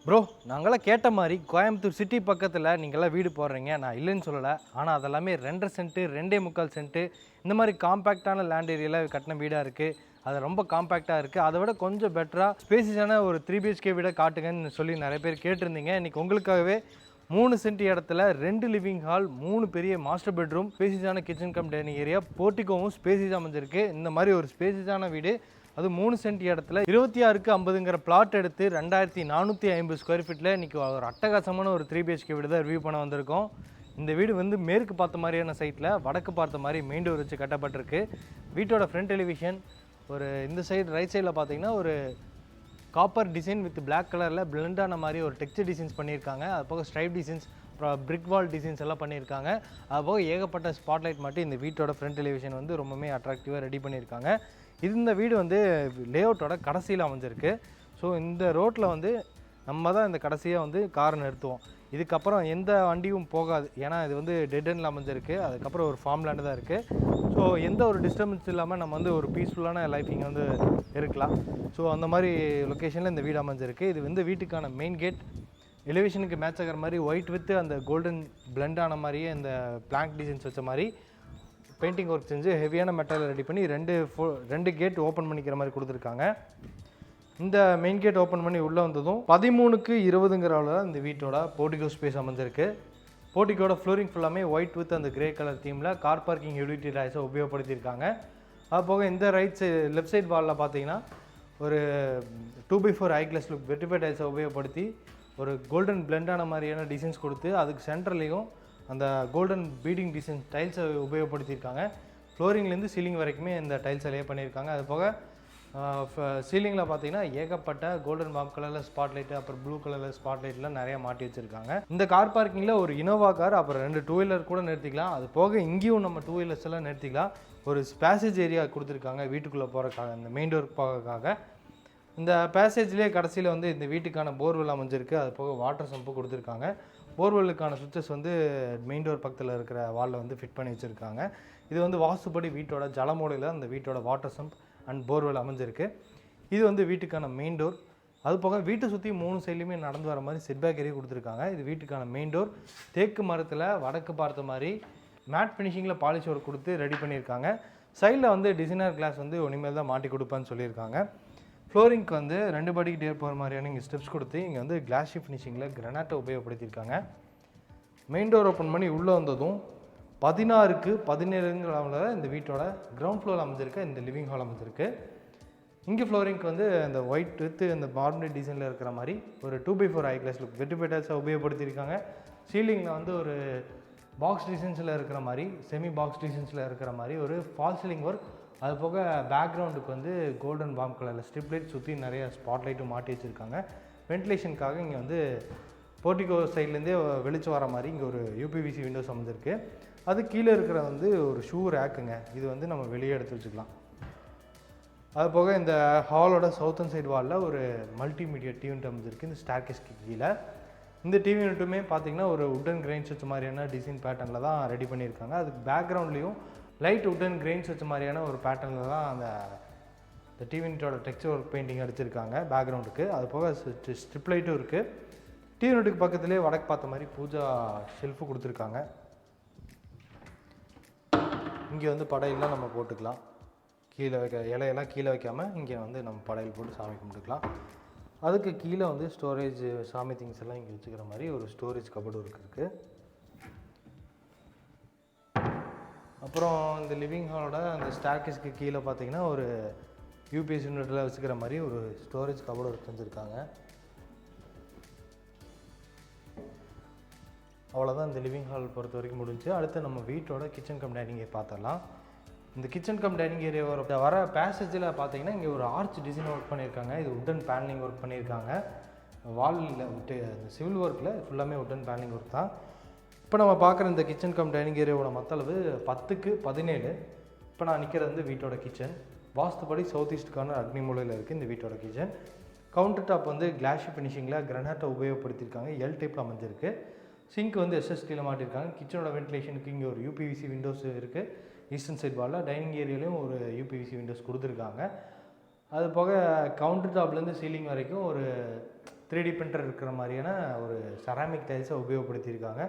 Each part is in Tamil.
ப்ரோ, நாங்களாம் கேட்ட மாதிரி கோயம்புத்தூர் சிட்டி பக்கத்தில் நீங்களாம் வீடு போடுறீங்க. நான் இல்லைன்னு சொல்லலை. ஆனால் அதெல்லாமே 2.5 சென்ட்டு 2.25 சென்ட்டு இந்த மாதிரி காம்பேக்டான லேண்ட் ஏரியாவில் கட்டின வீடாக இருக்குது. அது ரொம்ப காம்பேக்டாக இருக்குது. அதை விட கொஞ்சம் பெட்டராக ஸ்பேசியஸான ஒரு 3 பிஹெச்கே வீடை காட்டுங்கன்னு சொல்லி நிறைய பேர் கேட்டிருந்தீங்க. இன்றைக்கி உங்களுக்காகவே 3 சென்ட் இடத்துல 2 லிவிங் ஹால், 3 பெரிய மாஸ்டர் பெட்ரூம், ஸ்பேசியஸான கிச்சன் கம் டைனிங் ஏரியா, போர்ட்டிகோவும் ஸ்பேசியஸாக அமைஞ்சிருக்கு. இந்த மாதிரி ஒரு ஸ்பேசியஸான வீடு, அது 3 சென்ட் இடத்துல 26க்கு 50ங்கிற பிளாட் எடுத்து 2450 ஸ்கொயர் ஃபீட்டில் இன்றைக்கி ஒரு அட்டகாசமான ஒரு 3 பிஹெச்கே வீடு தான் ரிவ்யூ பண்ண வந்திருக்கோம். இந்த வீடு வந்து மேற்கு பார்த்த மாதிரியான சைட்டில் வடக்கு பார்த்த மாதிரி மெயின் டோர் வச்சு கட்டப்பட்டிருக்கு. வீட்டோட ஃப்ரண்ட் டெலிவிஷன் ஒரு இந்த சைடு ரைட் சைடில் பார்த்தீங்கன்னா ஒரு காப்பர் டிசைன் வித் பிளாக் கலரில் பிளெண்டான மாதிரி ஒரு டெக்ஸ்சர் டிசைன்ஸ் பண்ணியிருக்காங்க. அது போக ஸ்ட்ரைப் டிசைன்ஸ், அப்புறம் பிரிக் வால் டிசைன்ஸ் எல்லாம் பண்ணியிருக்காங்க. அது போக ஏகப்பட்ட ஸ்பாட்லைட் மட்டும் இந்த வீட்டோட ஃப்ரண்ட் டெலிவிஷன் வந்து ரொம்பவே அட்ராக்டிவாக ரெடி பண்ணியிருக்காங்க. இந்த வீடு வந்து லேஅவுட்டோட கடைசியில் அமைஞ்சிருக்கு. ஸோ இந்த ரோட்டில் வந்து நம்ம தான் இந்த கடைசியாக வந்து காரை நிறுத்துவோம். இதுக்கப்புறம் எந்த வண்டியும் போகாது. ஏன்னா இது வந்து டெட் எண்டில் அமைஞ்சிருக்கு. அதுக்கப்புறம் ஒரு ஃபார்ம் லேண்டு தான் இருக்குது. ஸோ எந்த ஒரு டிஸ்டர்பன்ஸ் இல்லாமல் நம்ம வந்து ஒரு பீஸ்ஃபுல்லான லைஃப் இங்கே வந்து இருக்கலாம். ஸோ அந்த மாதிரி லொக்கேஷனில் இந்த வீடு அமைஞ்சிருக்கு. இது வந்து வீட்டுக்கான மெயின் கேட். எலிவேஷனுக்கு மேட்ச் ஆகிற மாதிரி ஒயிட் வித் அந்த கோல்டன் பிளெண்ட் ஆன மாதிரியே இந்த பிளாங்க் டிசைன்ஸ் வச்ச மாதிரி பெயிண்டிங் ஒர்க் செஞ்சு ஹெவியான மெட்டீரியல் ரெடி பண்ணி ரெண்டு கேட் ஓப்பன் பண்ணிக்கிற மாதிரி கொடுத்துருக்காங்க. இந்த மெயின் கேட் ஓப்பன் பண்ணி உள்ளே வந்ததும் 13க்கு 20ங்கிற அளவில் இந்த வீட்டோட போர்ட்டிகோ ஸ்பேஸ் அமைஞ்சிருக்கு. போர்ட்டிகோட ஃப்ளோரிங் ஃபுல்லாமே ஒயிட் வித் அந்த கிரே கலர் தீமில் கார் பார்க்கிங் யூட்டிலிட்டி டைல்ஸை உபயோகப்படுத்தியிருக்காங்க. அது போக இந்த லெஃப்ட் சைட் வாலில் பார்த்தீங்கன்னா ஒரு 2x4 high class look vitrify டைல்ஸை உபயோகப்படுத்தி ஒரு கோல்டன் பிளெண்டான மாதிரியான டிசைன்ஸ் கொடுத்து அதுக்கு சென்டர்லேயும் அந்த கோல்டன் பீடிங் டிசைன் டைல்ஸை உபயோகப்படுத்தியிருக்காங்க. ஃப்ளோரிங்லேருந்து சீலிங் வரைக்குமே இந்த டைல்ஸை லே பண்ணியிருக்காங்க. அது போக சீலிங்கில் பார்த்தீங்கன்னா ஏகப்பட்ட கோல்டன் பாப் கலரில் ஸ்பாட்லைட்டு, அப்புறம் ப்ளூ கலரில் ஸ்பாட்லைட்லாம் நிறையா மாட்டி வச்சுருக்காங்க. இந்த கார் பார்க்கிங்கில் ஒரு இனோவா கார், அப்புறம் 2 டூ வீலர் கூட நிறுத்திக்கலாம். அது போக இங்கேயும் நம்ம 2 வீலர்ஸ் எல்லாம் நிறுத்திக்கலாம். ஒரு பேசேஜ் ஏரியா கொடுத்துருக்காங்க வீட்டுக்குள்ளே போகிறக்காக, இந்த மெயின் டோருக்கு போகிறதுக்காக. இந்த பேசேஜ்லேயே கடைசியில் வந்து இந்த வீட்டுக்கான போர்வெல் அமைஞ்சிருக்கு. அது போக வாட்டர் சம்பு கொடுத்துருக்காங்க. போர்வெல்லுக்கான சுவிச்சஸ் வந்து மெயின் டோர் பக்கத்தில் இருக்கிற வாலில் வந்து ஃபிட் பண்ணி வச்சுருக்காங்க. இது வந்து வாஸ்துப்படி வீட்டோட ஜலமூலையில் அந்த வீட்டோட வாட்டர் சம்ப் அண்ட் போர்வெல் அமைஞ்சிருக்கு. இது வந்து வீட்டுக்கான மெயின் டோர். அது போக வீட்டை சுற்றி 3 சைட்லையுமே நடந்து வர மாதிரி செட்பேக் ஏரியா கொடுத்துருக்காங்க. இது வீட்டுக்கான மெயின் டோர். தேக்கு மரத்தில் வடக்கு பார்த்த மாதிரி மேட் ஃபினிஷிங்கில் பாலிஷ் ஒர்க் கொடுத்து ரெடி பண்ணியிருக்காங்க. சைடில் வந்து டிசைனர் கிளாஸ் வந்து இனிமேல் தான் மாட்டி கொடுப்பேன்னு சொல்லியிருக்காங்க. ஃப்ளோரிங்க்கு வந்து 2 படிக்கு டேர் போகிற மாதிரியான இங்கே ஸ்டெப்ஸ் கொடுத்து இங்கே வந்து கிளாஸி ஃபினிஷிங்கில் கிரானைட்டை உபயோகப்படுத்தியிருக்காங்க. மெயின் டோர் ஓப்பன் பண்ணி உள்ளே வந்ததும் 16க்கு 17ங்கிற அளவில் இந்த வீட்டோட கிரவுண்ட் ஃப்ளோர் அமைஞ்சிருக்கு. இந்த லிவிங் ஹால் அமைஞ்சிருக்கு. இங்கே ஃப்ளோரிங்க்கு வந்து அந்த ஒயிட் வித் இந்த மார்பிள் டிசைனில் இருக்கிற மாதிரி ஒரு 2x4 high class look vitrify டைல்ஸை உபயோகப்படுத்தியிருக்காங்க. சீலிங்கில் வந்து ஒரு பாக்ஸ் டிசைன்ஸில் இருக்கிற மாதிரி, செமி பாக்ஸ் டிசைன்ஸில் இருக்கிற மாதிரி ஒரு ஃபால் சீலிங் ஒர்க். அது போக பேக்ரவுண்டுக்கு வந்து கோல்டன் பாம் கலரில் ஸ்ட்ரிப் லைட் சுற்றி நிறைய ஸ்பாட்லைட்டும் மாட்டி வச்சுருக்காங்க. வென்டிலேஷனுக்காக இங்கே வந்து போர்ட்டிகோ சைட்லேருந்தே வெளிச்சம் வர மாதிரி இங்கே ஒரு யூபிவிசி விண்டோஸ் அமைஞ்சிருக்கு. அது கீழே இருக்கிற வந்து ஒரு ஷூ ரேக்குங்க. இது வந்து நம்ம வெளியே எடுத்து வச்சுக்கலாம். அது போக இந்த ஹாலோட சவுத்தன் சைடு வாலில் ஒரு மல்டிமீடியா டிவி யூனிட் அமைஞ்சிருக்கு இந்த ஸ்டேர்கேஸ்க்கு கீழே. இந்த டிவி யூனிட்டுமே பார்த்தீங்கன்னா ஒரு உட்டன் கிரெயின்ஸ் வச்ச மாதிரியான டிசைன் பேட்டர்னில் தான் ரெடி பண்ணியிருக்காங்க. அதுக்கு பேக்ரவுண்ட்லேயும் லைட் உட்டன் கிரெயின்ஸ் வச்ச மாதிரியான ஒரு பேட்டர்னில் தான் அந்த டிவி யூனிட்டோட டெக்ஸ்சர் ஒர்க் பெயிண்டிங் அடிச்சிருக்காங்க பேக்ரவுண்டுக்கு. அது போக ஸ்ட்ரிப் லைட்டும் இருக்குது. டிவி யூனிட்டுக்கு பக்கத்துலேயே வடக்கு பார்த்த மாதிரி பூஜா ஷெல்ஃபு கொடுத்துருக்காங்க. இங்கே வந்து படையெல்லாம் நம்ம போட்டுக்கலாம். கீழே இலையெல்லாம் கீழே வைக்காமல் இங்கே வந்து நம்ம படையல் போட்டு சாமி கும்பிட்டுக்கலாம். அதுக்கு கீழே வந்து ஸ்டோரேஜ் சாமி திங்ஸ் எல்லாம் இங்கே வச்சுக்கிற மாதிரி ஒரு ஸ்டோரேஜ் கபோர்டு இருக்குது. அப்புறம் இந்த லிவிங் ஹாலோட அந்த ஸ்டேர்கேஸ்க்கு கீழே பார்த்தீங்கன்னா ஒரு யூபிஎஸ் யூனிட்டில் வச்சுக்கிற மாதிரி ஒரு ஸ்டோரேஜ் கபோர்டு ஒர்க் செஞ்சுருக்காங்க. அவ்வளோதான் இந்த லிவிங் ஹால் பொறுத்த வரைக்கும் முடிஞ்சு. அடுத்து நம்ம வீட்டோட கிச்சன் கம் டைனிங் ஏரியா பார்த்துடலாம். இந்த கிச்சன் கம் டைனிங் ஏரியா வர பேசேஜில் பார்த்தீங்கன்னா இங்கே ஒரு ஆர்ச் டிசைன் ஒர்க் பண்ணியிருக்காங்க. இது உட்டன் பேனலிங் ஒர்க் பண்ணியிருக்காங்க. வாலில் விட்டு அந்த சிவில் ஒர்க்கில் ஃபுல்லாமே உட்டன் பேனலிங் ஒர்க் தான். இப்போ நம்ம பார்க்குற இந்த கிச்சன் கம் டைனிங் ஏரியாவோட மொத்தளவு 10க்கு 17. இப்போ நான் நிற்கிறது வந்து வீட்டோட கிச்சன். வாஸ்துப்படி சவுத் ஈஸ்ட் கார்னர் அக்னி மூலையில் இருக்குது இந்த வீட்டோட கிச்சன். கவுண்டர் டாப் வந்து கிளாஷி ஃபினிஷிங்கில் கிரானைட்டை உபயோகப்படுத்தியிருக்காங்க. எல் டைப்பில் அமைஞ்சிருக்கு. சிங்க் வந்து எஸ்எஸ்டியில் மாட்டியிருக்காங்க. கிச்சனோட வென்டிலேஷனுக்கு இங்கே ஒரு யூபிவிசி விண்டோஸ் இருக்குது. ஈஸ்டர்ன் சைட் வாலில் டைனிங் ஏரியாலையும் ஒரு யூபிவிசி விண்டோஸ் கொடுத்துருக்காங்க. அது போக கவுண்டர் டாப்லேருந்து சீலிங் வரைக்கும் ஒரு 3D பிரிண்டர் இருக்கிற மாதிரியான ஒரு செராமிக் டைல்ஸை உபயோகப்படுத்தியிருக்காங்க.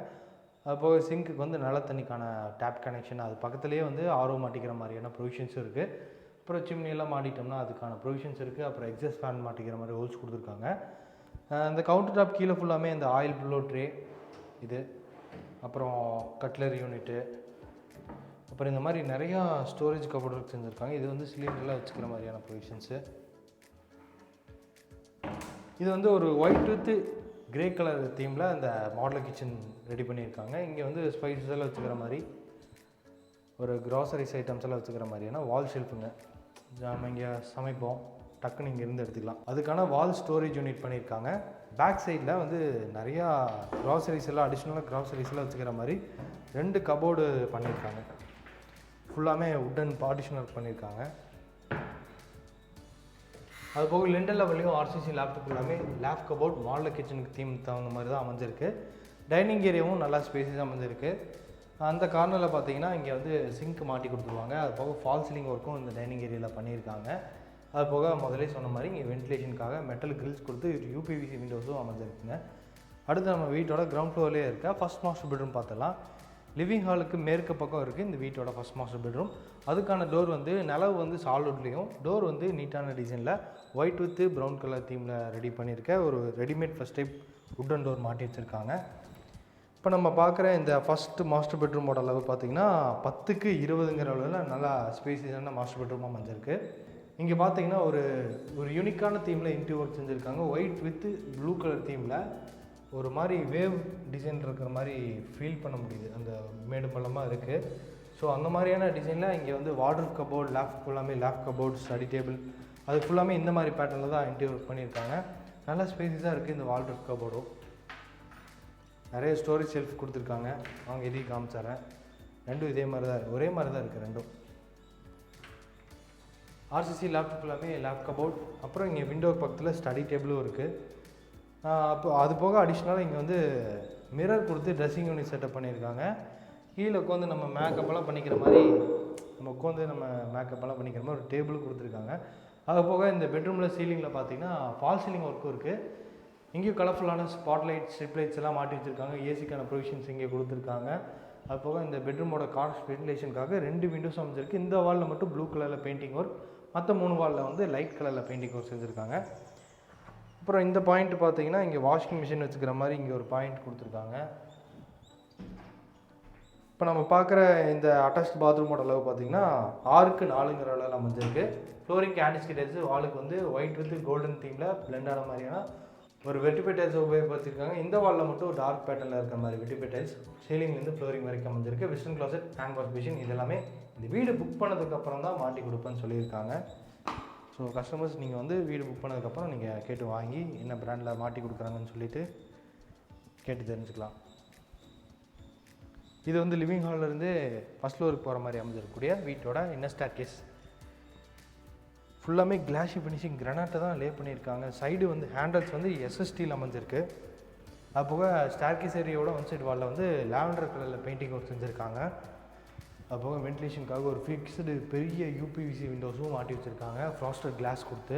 அதுபோக சிங்க்குக்கு வந்து நல்ல தண்ணிக்கான டேப் கனெக்ஷன், அது பக்கத்துலேயே வந்து ஆர்ஓ மாட்டிக்கிற மாதிரியான ப்ரொவிஷன்ஸும் இருக்குது. அப்புறம் சிம்னியெல்லாம் மாட்டிட்டோம்னா அதுக்கான ப்ரொவிஷன்ஸ் இருக்குது. அப்புறம் எக்ஸாஸ்ட் ஃபேன் மாட்டிக்கிற மாதிரி ஹோல்ஸ் கொடுத்துருக்காங்க. இந்த கவுண்டர் டாப் கீழே ஃபுல்லாமே இந்த ஆயில் ப்ளோ ட்ரே இது, அப்புறம் கட்லரி யூனிட்டு, அப்புறம் இந்த மாதிரி நிறையா ஸ்டோரேஜ் கபோர்டு செஞ்சுருக்காங்க. இது வந்து சிலிண்டரில் வச்சுக்கிற மாதிரியான ப்ரொவிஷன்ஸு. இது வந்து ஒரு ஒயிட் வித் கிரே கலர் தீமில் இந்த மாடல் கிச்சன் ரெடி பண்ணியிருக்காங்க. இங்கே வந்து ஸ்பைசஸ் எல்லாம் வச்சுக்கிற மாதிரி, ஒரு க்ராசரிஸ் ஐட்டம்ஸ் எல்லாம் வச்சுக்கிற மாதிரியான வால் ஷெல்ஃபுங்க. நம்ம இங்கே சமைப்போம், டக்குன்னு இங்கே இருந்து எடுத்துக்கலாம். அதுக்கான வால் ஸ்டோரேஜ் யூனிட் பண்ணியிருக்காங்க. பேக் சைடில் வந்து நிறையா க்ராசரிஸ் எல்லாம், அடிஷ்னலாக க்ராசரிஸ் எல்லாம் வச்சுக்கிற மாதிரி 2 கபோர்டு பண்ணியிருக்காங்க. ஃபுல்லாமே உட்டன் பார்ட்டிஷன் ஒர்க் பண்ணியிருக்காங்க. அதுபோக லிண்டல் லெவல்லையும் ஆர்சிசி லேப்டாப் எல்லாமே லேப் கபோர்ட் மாடல் கிச்சனுக்கு தீம் தகுந்த மாதிரி தான் அமைஞ்சிருக்கு. டைனிங் ஏரியாவும் நல்லா ஸ்பேஸஸ் அமைஞ்சிருக்கு. அந்த கார்னரில் பார்த்தீங்கன்னா இங்கே வந்து சிங்க் மாட்டி கொடுத்துருவாங்க. அது போக ஃபால் சீலிங் ஒர்க்கும் இந்த டைனிங் ஏரியாவில் பண்ணியிருக்காங்க. அது போக முதலே சொன்ன மாதிரி இங்கே வென்டிலேஷனுக்காக மெட்டல் கிரில்ஸ் கொடுத்து யூபிவிசி விண்டோஸும் அமைஞ்சிருக்குங்க. அடுத்து நம்ம வீட்டோட கிரவுண்ட் ஃப்ளோர்லேயே இருக்க ஃபஸ்ட் மாஸ்டர் பெட்ரூம் பார்த்துலாம். லிவிங் ஹாலுக்கு மேற்கு பக்கம் இருக்குது இந்த வீட்டோட ஃபஸ்ட் மாஸ்டர் பெட்ரூம். அதுக்கான டோர் வந்து நிலவு வந்து சால்வுட்லேயும், டோர் வந்து நீட்டான டிசைனில் ஒயிட் வித் ப்ரௌன் கலர் தீமில் ரெடி பண்ணியிருக்க ஒரு readymade first type wooden door மாட்டி வச்சுருக்காங்க. இப்போ நம்ம பார்க்குற இந்த ஃபஸ்ட்டு மாஸ்டர் பெட்ரூமோட அளவு பார்த்திங்கன்னா 10க்கு 20ங்கிற அளவில் நல்லா ஸ்பேசியஸான மாஸ்டர் பெட்ரூமாக அமைஞ்சிருக்கு. இங்கே பார்த்தீங்கன்னா ஒரு யூனிக்கான தீமில் இன்டீரியர் ஒர்க் செஞ்சுருக்காங்க. ஒயிட் வித் ப்ளூ கலர் தீமில் ஒரு மாதிரி வேவ் டிசைன் இருக்கிற மாதிரி ஃபீல் பண்ண முடியுது. அந்த மேடு பள்ளமாக இருக்குது. ஸோ அந்த மாதிரியான டிசைனில் இங்கே வந்து வார்ட்ரோப் கபோர்ட், லேப் ஃபுல்லாமே லேப் கபோர்ட், ஸ்டடி டேபிள், அது ஃபுல்லாமே இந்த மாதிரி பேட்டர்னில் தான் இன்டீரியர் ஒர்க் பண்ணியிருக்காங்க. நல்லா ஸ்பேஸஸாக இருக்குது இந்த வார்ட்ரோப் கபோர்டும். நிறைய ஸ்டோரேஜ் ஷெல்ஃப் கொடுத்துருக்காங்க. அவங்க இதையும் காமிச்சாரேன். ரெண்டும் இதே மாதிரி தான் ஒரே மாதிரி தான் இருக்குது ரெண்டும். ஆர்சிசி லேப்டாப் ஃபுல்லாமே லேப் கபோர்ட், அப்புறம் இங்கே விண்டோ பக்கத்தில் ஸ்டடி டேபிளும் இருக்குது. அப்போ அது போக அடிஷ்னலாக இங்கே வந்து மிரர் கொடுத்து ட்ரெஸ்ஸிங் யூனிட் செட்டப் பண்ணியிருக்காங்க. கீழே உட்காந்து நம்ம மேக்கப்பெல்லாம் பண்ணிக்கிற மாதிரி, மேக்கப்பெல்லாம் பண்ணிக்கிற மாதிரி ஒரு டேபிள் கொடுத்துருக்காங்க. அது போக இந்த பெட்ரூமில் சீலிங்கில் பார்த்தீங்கன்னா ஃபால் சீலிங் ஒர்க்கும் இருக்குது. இங்கேயும் கலர்ஃபுல்லான ஸ்பாட்லைட், ஸ்ட்ரிப் லைட்ஸ் எல்லாம் மாட்டி வச்சுருக்காங்க. ஏசிக்கான ப்ரொவிஷன்ஸ் இங்கே கொடுத்துருக்காங்க. அது போக இந்த பெட்ரூமோட கார்ஸ் வென்டிலேஷனுக்காக 2 விண்டோஸ் அமைஞ்சிருக்கு. இந்த வாலில் மட்டும் ப்ளூ கலரில் பெயிண்டிங் ஒர்க், மற்ற 3 வாலில் வந்து லைட் கலரில் பெயிண்டிங் ஒர்க் செஞ்சுருக்காங்க. அப்புறம் இந்த பாயிண்ட் பார்த்தீங்கன்னா இங்கே வாஷிங் மிஷின் வச்சுக்கிற மாதிரி இங்கே ஒரு பாயிண்ட் கொடுத்துருக்காங்க. இப்போ நம்ம பார்க்குற இந்த அட்டாச்ட் பாத்ரூமோட அளவு பார்த்தீங்கன்னா 6க்கு 4ங்கிற அளவில் அமைஞ்சிருக்கு. ஃப்ளோரிங் ஆன்டிஸ்கி டைல்ஸ், வாலுக்கு வந்து ஒயிட் வித் கோல்டன் தீமில் பிளெண்ட் ஆன மாதிரியான ஒரு வெட்டிபே டைல்ஸ் உபயோகப்படுத்திருக்காங்க. இந்த வாலில் மட்டும் ஒரு டார்க் பேட்டர்னில் இருக்கிற மாதிரி வெட்டிபே டைல்ஸ். சீலிங்லேருந்து ஃப்ளோரிங் வரைக்கும் அமைஞ்சிருக்கு. Western closet, hand wash machine, இது எல்லாமே இந்த வீடு புக் பண்ணதுக்கப்புறம் தான் மாட்டி கொடுப்பேன்னு சொல்லியிருக்காங்க. ஸோ கஸ்டமர்ஸ் நீங்கள் வந்து வீடு புக் பண்ணதுக்கப்புறம் நீங்கள் கேட்டு வாங்கி என்ன பிராண்டில் மாட்டி கொடுக்குறாங்கன்னு சொல்லிவிட்டு கேட்டு தெரிஞ்சுக்கலாம். இது வந்து லிவிங் ஹால்லேருந்து ஃபஸ்ட் ஃப்ளோருக்கு போகிற மாதிரி அமைஞ்சிருக்கக்கூடிய வீட்டோட இன்னர் ஸ்டேர்கேஸ். ஃபுல்லாமே கிளாஷி ஃபினிஷிங் கிரானைட்டை தான் லே பண்ணியிருக்காங்க. சைடு வந்து ஹேண்டல்ஸ் வந்து எஸ்எஸ்டியில் அமைஞ்சிருக்கு. அது போக ஸ்டேர்கேஸ் ஏரியாவோட ஒன் சைடு வாலில் வந்து லாவெண்டர் கலரில் பெயிண்டிங் ஒர்க் செஞ்சுருக்காங்க. அதுபோக வென்டிலேஷனுக்காக ஒரு ஃபிக்ஸ்டு பெரிய யூபிவிசி விண்டோஸும் மாட்டி வச்சுருக்காங்க. ஃப்ராஸ்டட் கிளாஸ் கொடுத்து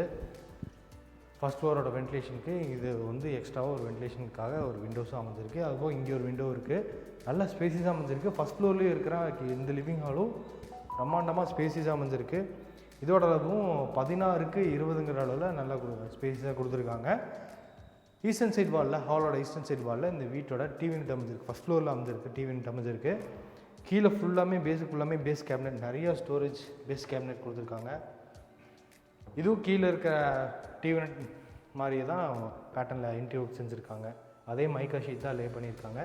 ஃபஸ்ட் ஃப்ளோரோட வென்டிலேஷனுக்கு இது வந்து எக்ஸ்ட்ராவாக ஒரு வென்டிலேஷனுக்காக ஒரு விண்டோஸும் அமைஞ்சிருக்கு. அதுபோக இங்கே ஒரு விண்டோ இருக்குது. நல்ல ஸ்பேசிஸாக அமைஞ்சிருக்கு. ஃபஸ்ட் ஃப்ளோர்லேயும் இருக்கிற இந்த லிவிங் ஹாலும் பிரம்மாண்டமாக ஸ்பேசிஸாக அமைஞ்சிருக்கு. இதோட அளவும் 16க்கு 20ங்கிற அளவில் நல்லா ஸ்பேஸாக கொடுத்துருக்காங்க. ஈஸ்டர்ன் சைட் வாலில், ஹாலோட ஈஸ்டர்ன் சைட் வாலில் இந்த வீட்டோட டிவி யூனிட் அமைஞ்சிருக்கு. ஃபஸ்ட் ஃப்ளோரில் அமைஞ்சிருக்கு டிவி யூனிட் அமைஞ்சிருக்கு. கீழே ஃபுல்லாமே பேஸுக்கு ஃபுல்லாமே பேஸ் கேபினெட், நிறையா ஸ்டோரேஜ் பேஸ் கேபினெட் கொடுத்துருக்காங்க. இதுவும் கீழே இருக்கிற டிவி யூனிட் மாதிரியே தான் பேட்டர்னில் இன்டீரியர் செஞ்சுருக்காங்க. அதே மைக்கா ஷீட் தான் லே பண்ணியிருக்காங்க.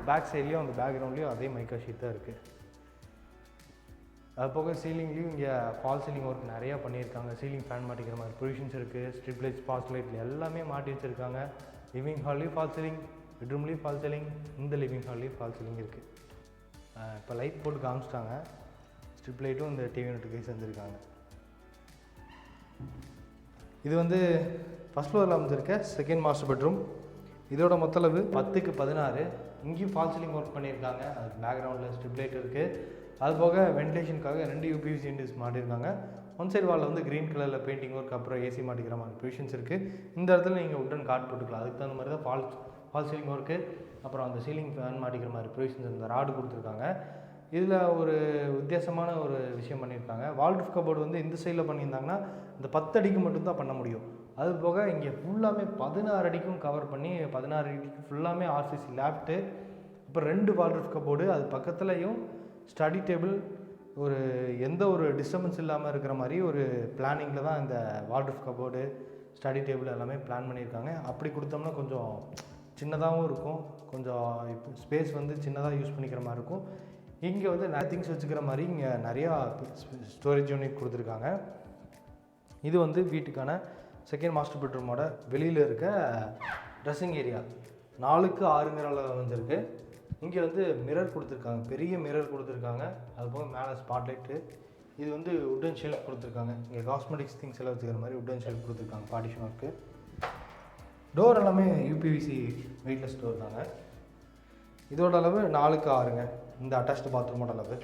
பேக் சைட்லேயும் அந்த பேக்ரவுண்ட்லேயும் அதே மைக்கா ஷீட் தான் இருக்குது. அது போக சீலிங்லேயும் இங்கே ஃபால் சீலிங் ஒர்க் நிறையா பண்ணியிருக்காங்க. சீலிங் ஃபேன் மாட்டிக்கிற மாதிரி ப்ரொவிஷன்ஸ் இருக்குது. ஸ்ட்ரிப் லைட்ஸ், பாஸ் லைட் எல்லாமே மாட்டி வச்சுருக்காங்க. லிவிங் ஹால்லேயும் ஃபால் சீலிங், பெட்ரூம்லேயும் ஃபால் சீலிங், இந்த லிவிங் ஹால்லேயும் ஃபால் சீலிங் இருக்குது. இப்போ லைட் போட்டு காமிச்சிட்டாங்க. ஸ்ட்ரிப் லைட்டும் இந்த டிவி யூனிட்டுக்கு செஞ்சுருக்காங்க. இது வந்து ஃபஸ்ட் ஃப்ளோரில் அமைஞ்சிருக்க செகண்ட் மாஸ்டர் பெட்ரூம். இதோட மொத்தளவு 10க்கு 16. இங்கேயும் ஃபால் சீலிங் ஒர்க் பண்ணியிருக்காங்க. அதுக்கு பேக்ரவுண்டில் ஸ்ட்ரிப் லைட் இருக்குது. அது போக வென்டிலேஷனுக்காக 2 யூபிவிசி விண்டோஸ் மாட்டியிருக்காங்க. ஒன் சைடு வாலில் வந்து க்ரீன் கலரில் பெயிண்டிங் ஒர்க், அப்புறம் ஏசி மாட்டிக்கிற மாதிரி ப்ரொவிஷன்ஸ் இருக்குது. இந்த இடத்துல நீங்கள் உட்டன் கார்ட் போட்டுக்கலாம். அதுக்கு தகுந்த மாதிரி தான் ஃபால் சீலிங் ஒர்க்கு, அப்புறம் அந்த சீலிங் ஃபேன் மாட்டிக்கிற மாதிரி ப்ரொவிஷன்ஸ் இந்த ராடு கொடுத்துருக்காங்க. இதில் ஒரு வித்தியாசமான ஒரு விஷயம் பண்ணியிருக்காங்க. வால்ரூஃப் கபோர்டு வந்து இந்த சைடில் பண்ணியிருந்தாங்கன்னா இந்த 10 அடிக்கு மட்டும்தான் பண்ண முடியும். அது போக இங்கே ஃபுல்லாமே 16 அடிக்கும் கவர் பண்ணி 16 அடிக்கு ஃபுல்லாமே ஆர்சிசி லேப்ட்டு, அப்புறம் 2 வால்ரூஃப் கபோர்டு, அது பக்கத்துலையும் ஸ்டடி டேபிள், ஒரு எந்த ஒரு டிஸ்டர்பன்ஸ் இல்லாமல் இருக்கிற மாதிரி ஒரு பிளானிங்கில் தான் இந்த வால்ரூஃப் கபோர்டு, ஸ்டடி டேபிள் எல்லாமே பிளான் பண்ணியிருக்காங்க. அப்படி கொடுத்தோம்னா கொஞ்சம் சின்னதாகவும் இருக்கும், கொஞ்சம் ஸ்பேஸ் வந்து சின்னதாக யூஸ் பண்ணிக்கிற மாதிரி இருக்கும். இங்கே வந்து நிறைய திங்ஸ் வச்சுக்கிற மாதிரி இங்கே நிறையா ஸ்டோரேஜ் யூனிட் கொடுத்துருக்காங்க. இது வந்து வீட்டுக்கான செகண்ட் மாஸ்டர் பெட்ரூமோட வெளியில் இருக்க ட்ரெஸ்ஸிங் ஏரியா. 4க்கு 6 அளவு அமைஞ்சிருக்கு. இங்கே வந்து மிரர் கொடுத்துருக்காங்க, பெரிய மிரர் கொடுத்துருக்காங்க. அதுபோக மேலே ஸ்பாட்லைட்டு. இது வந்து உட்டன் ஷெல்ஃப் கொடுத்துருக்காங்க. இங்கே காஸ்மெட்டிக்ஸ் திங்ஸ் எல்லாம் வச்சுக்கிற மாதிரி உட்டன் ஷெல்ஃப் கொடுத்துருக்காங்க பார்ட்டிஷன் ஒர்க்கு. டோர் எல்லாமே யூபிவிசி வெயிட்லெஸ் டோர் தாங்க. இதோட அளவு 4க்கு 6ங்க. இந்த அட்டாச்டு பாத்ரூமோட அளவு.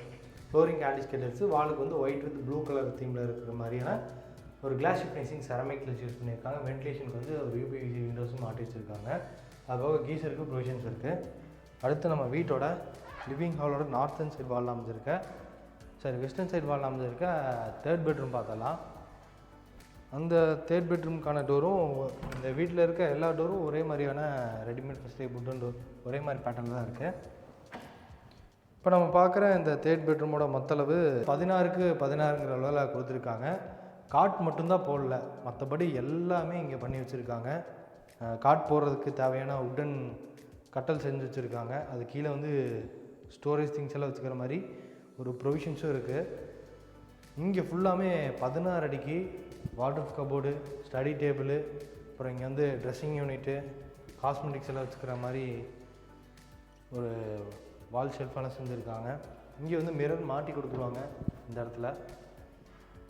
ஃப்ளோரிங் ஆன்டிஸ்கேட்டர்ஸு, வாலுக்கு வந்து ஒயிட் வித் ப்ளூ கலர் தீமில் இருக்கிற மாதிரியான ஒரு கிளாஸ் ஃபினிஷிங் செரமிக்கில் யூஸ் பண்ணியிருக்காங்க. வென்டிலேஷனுக்கு வந்து ஒரு யூபிவிசி விண்டோஸும் மாட்டி வச்சுருக்காங்க. அதுபோக கீசருக்கு ப்ரொவிஷன்ஸ் இருக்குது. அடுத்து நம்ம வீட்டோட லிவிங் ஹாலோட நார்த்தன் சைடு வாலில் அமைஞ்சிருக்க, வெஸ்டர்ன் சைடு வாலில் அமைஞ்சிருக்க 3rd பெட்ரூம் பார்த்தலாம். அந்த 3rd பெட்ரூமுக்கான டோரும் இந்த வீட்டில் இருக்க எல்லா டோரும் ஒரே மாதிரியான ரெடிமேட் ஃபஸ்ட் உட்டன் டோர் ஒரே மாதிரி பேட்டர்ன் தான் இருக்குது. இப்போ நம்ம பார்க்குற இந்த 3rd பெட்ரூமோட மொத்தளவு 16க்கு 16ங்கிற அளவில் கொடுத்துருக்காங்க. காட் மட்டும்தான் போடல, மற்றபடி எல்லாமே இங்கே பண்ணி வச்சுருக்காங்க. காட் போடுறதுக்கு தேவையான உட்டன் கட்டல் செஞ்சு வச்சுருக்காங்க. அது கீழே வந்து ஸ்டோரேஜ் திங்ஸ் எல்லாம் வச்சுக்கிற மாதிரி ஒரு ப்ரொவிஷன்ஸும் இருக்குது. இங்கே ஃபுல்லாமே 16 அடிக்கு வால்ரூஃப் கபோர்டு, ஸ்டடி டேபிள், அப்புறம் இங்கே வந்து ட்ரெஸ்ஸிங் யூனிட்டு, காஸ்மெட்டிக்ஸ் எல்லாம் வச்சுக்கிற மாதிரி ஒரு வால் ஷெல்ஃபெல்லாம் செஞ்சுருக்காங்க. இங்கே வந்து மிரர் மாட்டி கொடுத்துருவாங்க இந்த இடத்துல.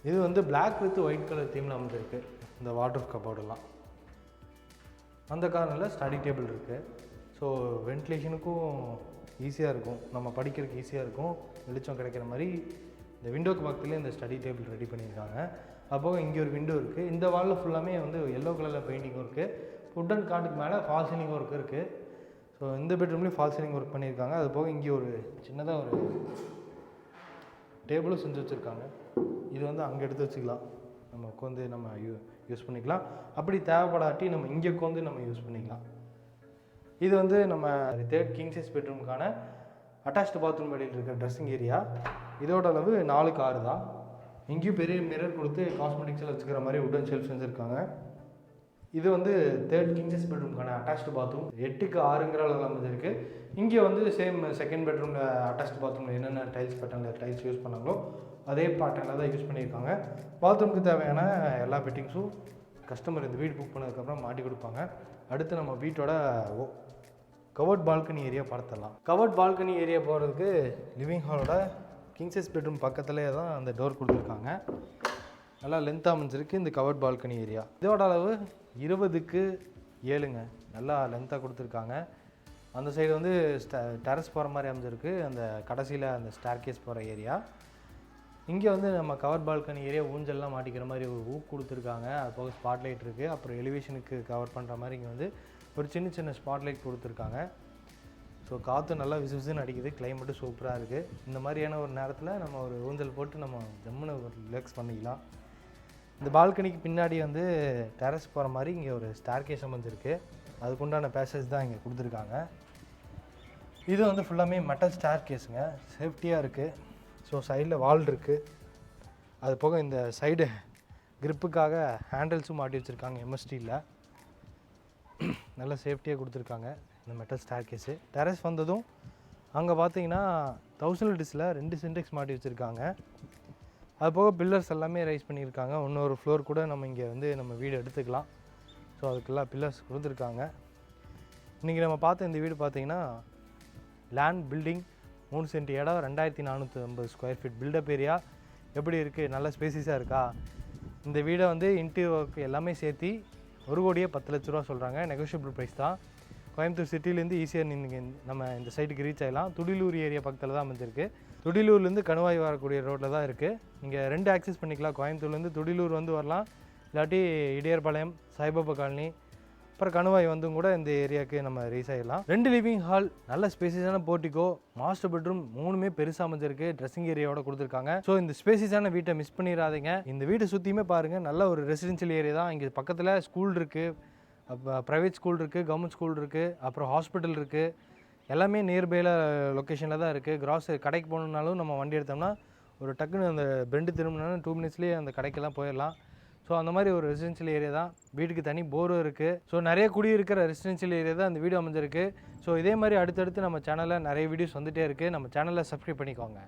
இது வந்து பிளாக் வித் ஒயிட் கலர் தீமில் அமைஞ்சிருக்கு இந்த வால்ரூஃப் கபோர்டெல்லாம். அந்த கார்னரில் ஸ்டடி டேபிள் இருக்குது. ஸோ வென்டிலேஷனுக்கும் ஈஸியாக இருக்கும், நம்ம படிக்கிறதுக்கு ஈஸியாக இருக்கும், வெளிச்சம் கிடைக்கிற மாதிரி இந்த விண்டோக்கு பக்கத்துலேயே இந்த ஸ்டடி டேபிள் ரெடி பண்ணியிருக்காங்க. அப்போது இங்கே ஒரு விண்டோ இருக்குது. இந்த வாலில் ஃபுல்லாமே வந்து எல்லோ கலரில் பெயிண்டிங் ஒர்க்கு, உட்டன் காட்டுக்கு மேலே ஃபால் சீலிங் ஒர்க் இருக்குது. ஸோ இந்த பெட்ரூம்லேயும் ஃபால் சீலிங் ஒர்க் பண்ணியிருக்காங்க. அது போக இங்கே ஒரு சின்னதாக ஒரு டேபிளும் செஞ்சு வச்சுருக்காங்க. இது வந்து அங்கே எடுத்து வச்சுக்கலாம், நம்ம உட்காந்து நம்ம யூஸ் பண்ணிக்கலாம். அப்படி தேவைப்படாட்டி நம்ம இங்கே உட்காந்து நம்ம யூஸ் பண்ணிக்கலாம். இது வந்து நம்ம 3rd கிங் சைஸ் பெட்ரூமுக்கான அட்டாச்டு பாத்ரூம் வெளியில் இருக்கிற ட்ரெஸ்ஸிங் ஏரியா. இதோட அளவு 4க்கு 6 தான். இங்கேயும் பெரிய மிரர் கொடுத்து காஸ்மெட்டிக்ஸில் வச்சுக்கிற மாதிரி உட்டன் ஷெல்ஃப் செஞ்சுருக்காங்க. இது வந்து 3rd கிங் சைஸ் பெட்ரூமுக்கான அட்டாச்டு பாத்ரூம் 8க்கு 6ங்கிற அளவில் அமைஞ்சிருக்கு. இங்கே வந்து சேம் செகண்ட் பெட்ரூமில் அட்டாச்டு பாத்ரூமில் என்னென்ன டைல்ஸ் பேட்டர்னில் டைல்ஸ் யூஸ் பண்ணாங்களோ அதே பேட்டர்னில் தான் யூஸ் பண்ணியிருக்காங்க. பாத்ரூமுக்கு தேவையான எல்லா ஃபிட்டிங்ஸும் கஸ்டமர் இந்த வீடு புக் பண்ணதுக்கப்புறம் மாட்டி கொடுப்பாங்க. அடுத்து நம்ம வீட்டோட கவர்ட் பால்கனி ஏரியா பார்த்துடலாம். கவர்ட் பால்கனி ஏரியா போகிறதுக்கு லிவிங் ஹாலோட கிங் சைஸ் பெட்ரூம் பக்கத்துலேயே தான் அந்த டோர் கொடுத்துருக்காங்க. நல்லா லென்த்தாக அமைஞ்சிருக்கு இந்த கவர்ட் பால்கனி ஏரியா. இதோட அளவு 20க்கு 7ங்க. நல்லா லென்த்தாக கொடுத்துருக்காங்க. அந்த சைடு வந்து டெரஸ் போகிற மாதிரி அமைஞ்சிருக்கு, அந்த கடைசியில் அந்த ஸ்டேர் கேஸ் போகிற ஏரியா. இங்கே வந்து நம்ம கவர் பால்கனி ஏரியா ஊஞ்சல்லாம் மாட்டிக்கிற மாதிரி ஒரு ஊக் கொடுத்துருக்காங்க. அது போக ஸ்பாட்லைட் இருக்குது. அப்புறம் எலிவேஷனுக்கு கவர் பண்ணுற மாதிரி இங்கே வந்து ஒரு சின்ன சின்ன ஸ்பாட்லைட் கொடுத்துருக்காங்க. ஸோ காற்று நல்லா விசுவிசுன்னு அடிக்குது, கிளைமேட்டும் சூப்பராக இருக்குது. இந்த மாதிரியான ஒரு நேரத்தில் நம்ம ஒரு ஊஞ்சல் போட்டு நம்ம ஜம்முன்னு ஒரு ரிலாக்ஸ் பண்ணிக்கலாம். இந்த பால்கனிக்கு பின்னாடி வந்து டெரஸ் போகிற மாதிரி இங்கே ஒரு ஸ்டேர் கேஸ் அமைஞ்சிருக்கு. அதுக்குண்டான பேசேஜ் தான் இங்கே கொடுத்துருக்காங்க. இது வந்து ஃபுல்லாமே மெட்டல் ஸ்டேர் கேஸுங்க, சேஃப்டியாக இருக்குது. ஸோ சைடில் வால் இருக்குது. அது போக இந்த சைடு கிரிப்புக்காக ஹேண்டில்ஸும் மாட்டி வச்சுருக்காங்க எம்எஸ்டியில். நல்ல சேஃப்டியாக கொடுத்துருக்காங்க இந்த மெட்டல் ஸ்டேர் கேஸு. டெரஸ் வந்ததும் அங்கே பார்த்தீங்கன்னா 1000 லிட்டர்ஸில் 2 சின்டெக்ஸ் மாட்டி வச்சுருக்காங்க. அது போக பில்லர்ஸ் எல்லாமே ரைஸ் பண்ணியிருக்காங்க. இன்னொரு ஃப்ளோர் கூட நம்ம இங்கே வந்து நம்ம வீடு எடுத்துக்கலாம். ஸோ அதுக்கெல்லாம் பில்லர்ஸ் கொடுத்துருக்காங்க. இன்றைக்கி நம்ம பார்த்த இந்த வீடு பார்த்திங்கன்னா லேண்ட் பில்டிங் 3 சென்ட் இடம் 2450 ஸ்கொயர் ஃபீட் பில்டப் ஏரியா. எப்படி இருக்குது, நல்ல ஸ்பேசிஸாக இருக்கா? இந்த வீடை வந்து இன்டீரியர் ஒர்க் எல்லாமே சேர்த்து 1,10,00,000 சொல்கிறாங்க. நெகோஷியபிள் ப்ரைஸ் தான். கோயம்புத்தூர் சிட்டிலேருந்து ஈஸியாக நம்ம இந்த சைட்டுக்கு ரீச் ஆகலாம். துடிலூர் ஏரியா பக்கத்தில் தான் அமைஞ்சிருக்கு. துடிலூர்லேருந்து கணுவாய் வரக்கூடிய ரோட்டில் தான் இருக்குது. நீங்கள் 2 ஆக்சஸ் பண்ணிக்கலாம். கோயம்புத்தூர்லேருந்து துடிலூர் வந்து வரலாம், இல்லாட்டி இடையர்பாளையம், சாய்பாபா காலனி, அப்புறம் கணுவாய் வந்தும் கூட இந்த ஏரியாவுக்கு நம்ம ரீச் ஆகிடலாம். 2 லிவிங் ஹால், நல்ல ஸ்பேசியஸான போர்ட்டிகோ, மாஸ்டர் பெட்ரூம் 3மே பெருசாக அமைஞ்சிருக்கு, ட்ரெஸ்ஸிங் ஏரியாவோட கொடுத்துருக்காங்க. ஸோ இந்த ஸ்பேசியஸான வீட்டை மிஸ் பண்ணிடாதீங்க. இந்த வீட்டை சுற்றியுமே பாருங்கள், நல்ல ஒரு ரெசிடென்ஷியல் ஏரியா தான். இங்கே பக்கத்தில் ஸ்கூல் இருக்குது, அப்போ ப்ரைவேட் ஸ்கூல் இருக்குது, கவர்மெண்ட் ஸ்கூல் இருக்குது, அப்புறம் ஹாஸ்பிட்டல் இருக்குது. எல்லாமே நியர்பையில் லொக்கேஷனில் தான் இருக்குது. கிராசரி கடைக்கு போகணுன்னாலும் நம்ம வண்டி எடுத்தோம்னா ஒரு டக்குன்னு அந்த பெண்டு திரும்பினாலும் 2 மினிட்ஸ்லேயே அந்த கடைக்கெல்லாம் போயிடலாம். ஸோ அந்த மாதிரி ஒரு ரெசிடென்ஷியல் ஏரியா தான். வீட்டுக்கு தனி போரும் இருக்குது. ஸோ நிறைய குடியிருக்கிற ரெசிடென்ஷியல் ஏரியா தான் இந்த வீடியோ அமைஞ்சிருக்கு. ஸோ இதே மாதிரி அடுத்தடுத்து நம்ம சேனலில் நிறைய வீடியோஸ் வந்துகிட்டே இருக்குது. நம்ம சேனலை சப்ஸ்கிரைப் பண்ணிக்கோங்க.